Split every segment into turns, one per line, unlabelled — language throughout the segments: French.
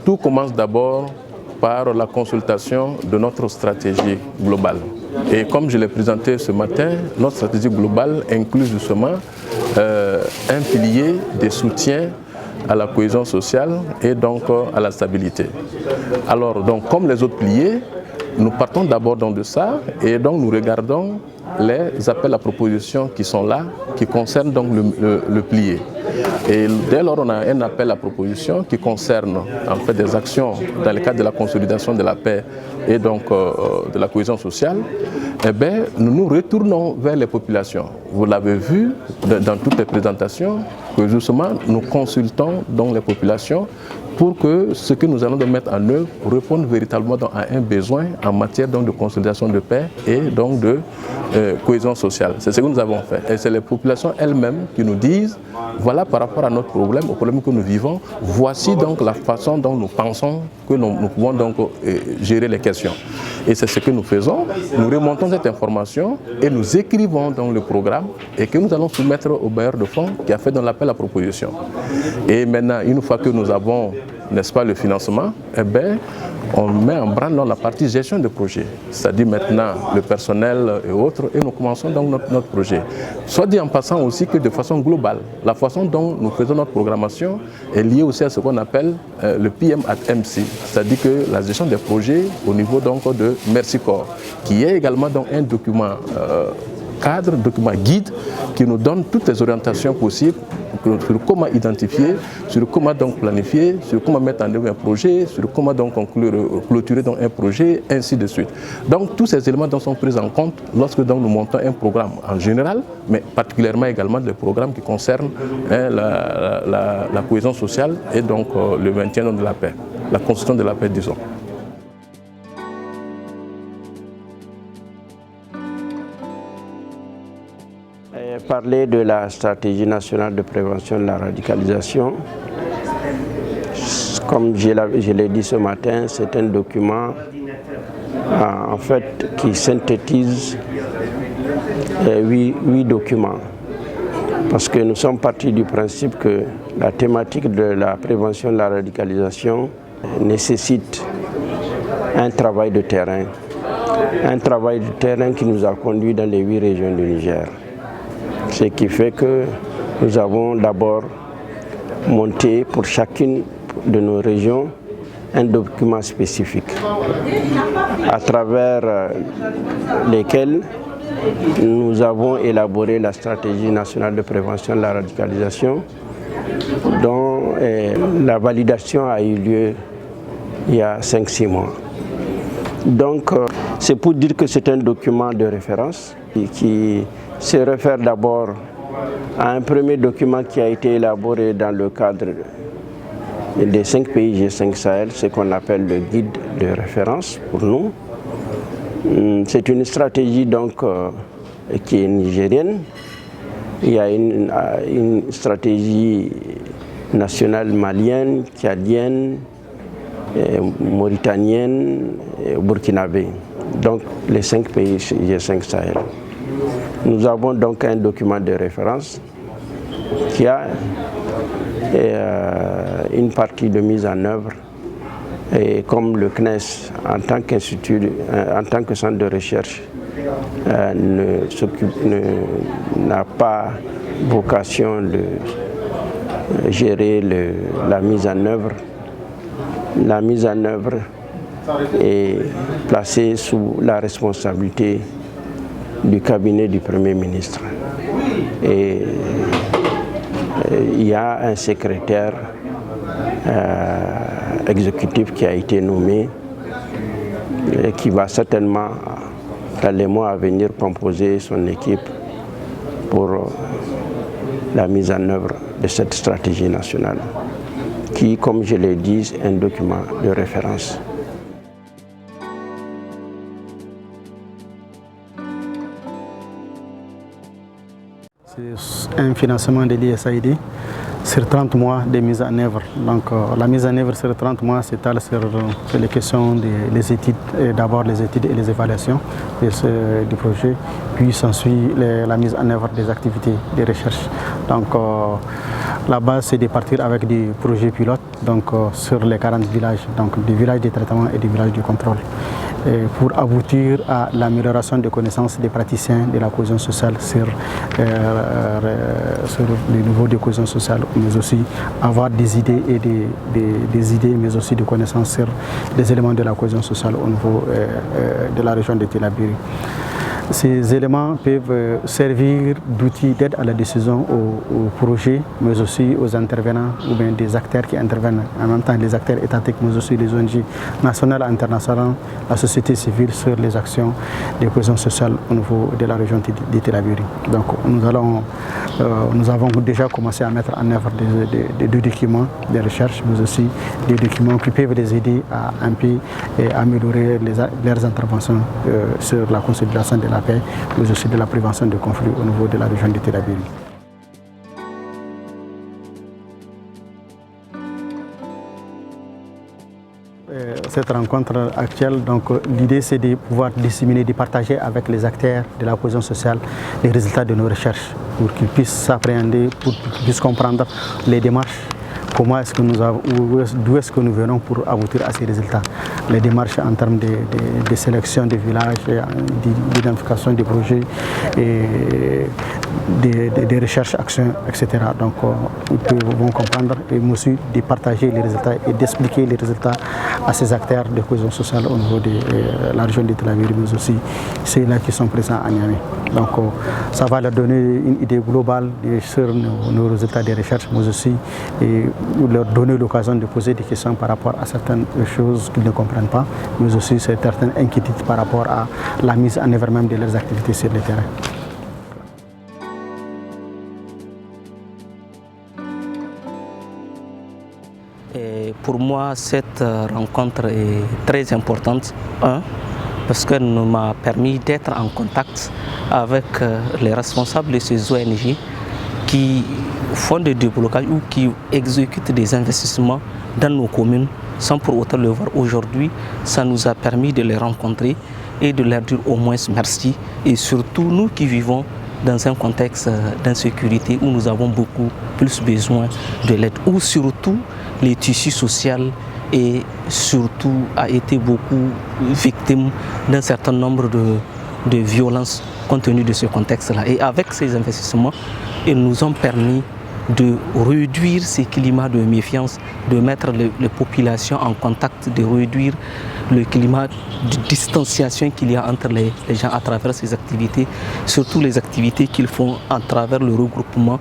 tout commence d'abord par la consultation de notre stratégie globale. Et comme je l'ai présenté ce matin, notre stratégie globale inclut justement un pilier de soutien à la cohésion sociale et donc à la stabilité. Alors, donc, comme les autres piliers, nous partons d'abord de ça et donc nous regardons les appels à propositions qui sont là, qui concernent donc le pilier. Et dès lors on a un appel à proposition qui concerne en fait des actions dans le cadre de la consolidation de la paix et donc de la cohésion sociale, eh bien, nous nous retournons vers les populations. Vous l'avez vu dans toutes les présentations, que justement nous consultons donc les populations pour que ce que nous allons mettre en œuvre réponde véritablement à un besoin en matière donc de consolidation de paix et donc de cohésion sociale. C'est ce que nous avons fait. Et c'est les populations elles-mêmes qui nous disent, voilà par rapport à notre problème, au problème que nous vivons, voici donc la façon dont nous pensons que nous pouvons donc gérer les questions. Et c'est ce que nous faisons. Nous remontons cette information et nous écrivons dans le programme et que nous allons soumettre au bailleur de fonds qui a fait dans l'appel à proposition. Et maintenant, une fois que nous avons, n'est-ce pas, le financement, eh bien, on met en branle la partie gestion de projet, c'est-à-dire maintenant le personnel et autres, et nous commençons donc notre projet. Soit dit en passant aussi que de façon globale, la façon dont nous faisons notre programmation est liée aussi à ce qu'on appelle le PM at MC, c'est-à-dire que la gestion des projets au niveau donc de Mercy Corps, qui est également donc un document cadre, document guide, qui nous donne toutes les orientations possibles sur comment identifier, sur comment donc planifier, sur comment mettre en œuvre un projet, sur comment donc clôturer donc un projet, ainsi de suite. Donc tous ces éléments donc sont pris en compte lorsque donc nous montons un programme en général, mais particulièrement également des programmes qui concernent la cohésion sociale et donc le maintien de la paix, la construction de la paix, disons.
Parler de la stratégie nationale de prévention de la radicalisation, comme je l'ai dit ce matin, c'est un document en fait qui synthétise 8 documents. Parce que nous sommes partis du principe que la thématique de la prévention de la radicalisation nécessite un travail de terrain. Un travail de terrain qui nous a conduits dans les 8 régions du Niger. Ce qui fait que nous avons d'abord monté pour chacune de nos régions un document spécifique à travers lesquels nous avons élaboré la stratégie nationale de prévention de la radicalisation dont la validation a eu lieu il y a 5-6 mois. Donc c'est pour dire que c'est un document de référence qui se réfère d'abord à un premier document qui a été élaboré dans le cadre des 5 pays G5 Sahel, ce qu'on appelle le guide de référence pour nous. C'est une stratégie donc qui est nigérienne. Il y a une stratégie nationale malienne, tchadienne, mauritanienne et burkinabé. Donc les 5 pays G5 Sahel. Nous avons donc un document de référence qui a une partie de mise en œuvre et comme le CNES en tant qu'institut, en tant que centre de recherche n'a pas vocation de gérer la mise en œuvre. La mise en œuvre est placée sous la responsabilité du cabinet du Premier ministre. Et il y a un secrétaire exécutif qui a été nommé et qui va certainement, dans les mois à venir, composer son équipe pour la mise en œuvre de cette stratégie nationale, qui, comme je l'ai dit, est un document de référence.
C'est un financement de l'ISAID sur 30 mois de mise en œuvre. Donc la mise en œuvre sur 30 mois s'étale sur les questions des études, d'abord les études et les évaluations du projet, puis s'ensuit la mise en œuvre des activités de recherche. Donc La base, c'est de partir avec des projets pilotes donc, sur les 40 villages, donc des villages de traitement et des villages de contrôle, pour aboutir à l'amélioration des connaissances des praticiens de la cohésion sociale sur le niveau de cohésion sociale, mais aussi avoir des idées et des idées, mais aussi des connaissances sur les éléments de la cohésion sociale au niveau de la région de Tillabéri. Ces éléments peuvent servir d'outils d'aide à la décision aux projets, mais aussi aux intervenants ou bien des acteurs qui interviennent en même temps, les acteurs étatiques, mais aussi les ONG nationales et internationales, la société civile sur les actions de cohésion sociale au niveau de la région de Tillabéri. Donc nous avons déjà commencé à mettre en œuvre des documents de recherche, mais aussi des documents qui peuvent les aider à un peu améliorer leurs interventions sur la consolidation de la paix, mais aussi de la prévention des conflits au niveau de la région de Tillabéri. Cette rencontre actuelle, l'idée c'est de pouvoir disséminer, de partager avec les acteurs de la cohésion sociale les résultats de nos recherches pour qu'ils puissent s'appréhender, pour qu'ils puissent comprendre les démarches. Comment est-ce que d'où est-ce que nous venons pour aboutir à ces résultats? Les démarches en termes de sélection des villages, d'identification des projets, et des recherches, actions, etc. Donc ils vont comprendre et aussi de partager les résultats et d'expliquer les résultats à ces acteurs de cohésion sociale au niveau de la région de Tillabéri, mais aussi ceux-là qui sont présents à Niamey. Donc ça va leur donner une idée globale sur nos résultats des recherches, mais aussi leur donner l'occasion de poser des questions par rapport à certaines choses qu'ils ne comprennent pas, mais aussi certaines inquiétudes par rapport à la mise en œuvre même de leurs activités sur le terrain.
Et pour moi, cette rencontre est très importante, parce qu'elle m'a permis d'être en contact avec les responsables de ces ONG qui font des déblocages ou qui exécutent des investissements dans nos communes sans pour autant le voir aujourd'hui. Ça nous a permis de les rencontrer et de leur dire au moins merci. Et surtout nous qui vivons dans un contexte d'insécurité où nous avons beaucoup plus besoin de l'aide, où surtout les tissus sociaux et surtout a été beaucoup victime d'un certain nombre de violences compte tenu de ce contexte-là. Et avec ces investissements, ils nous ont permis de réduire ces climats de méfiance, de mettre les populations en contact, de réduire le climat de distanciation qu'il y a entre les gens à travers ces activités, surtout les activités qu'ils font à travers le regroupement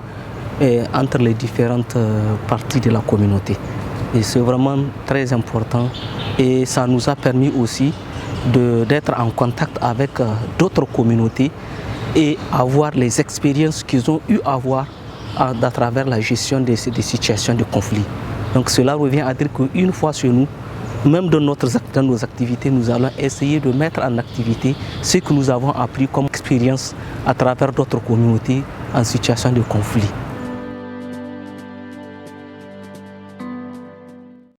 entre les différentes parties de la communauté. Et c'est vraiment très important et ça nous a permis aussi d'être en contact avec d'autres communautés et avoir les expériences qu'ils ont eu à avoir à travers la gestion des situations de conflit. Donc cela revient à dire qu'une fois chez nous, même dans nos activités, nous allons essayer de mettre en activité ce que nous avons appris comme expérience à travers d'autres communautés en situation de conflit.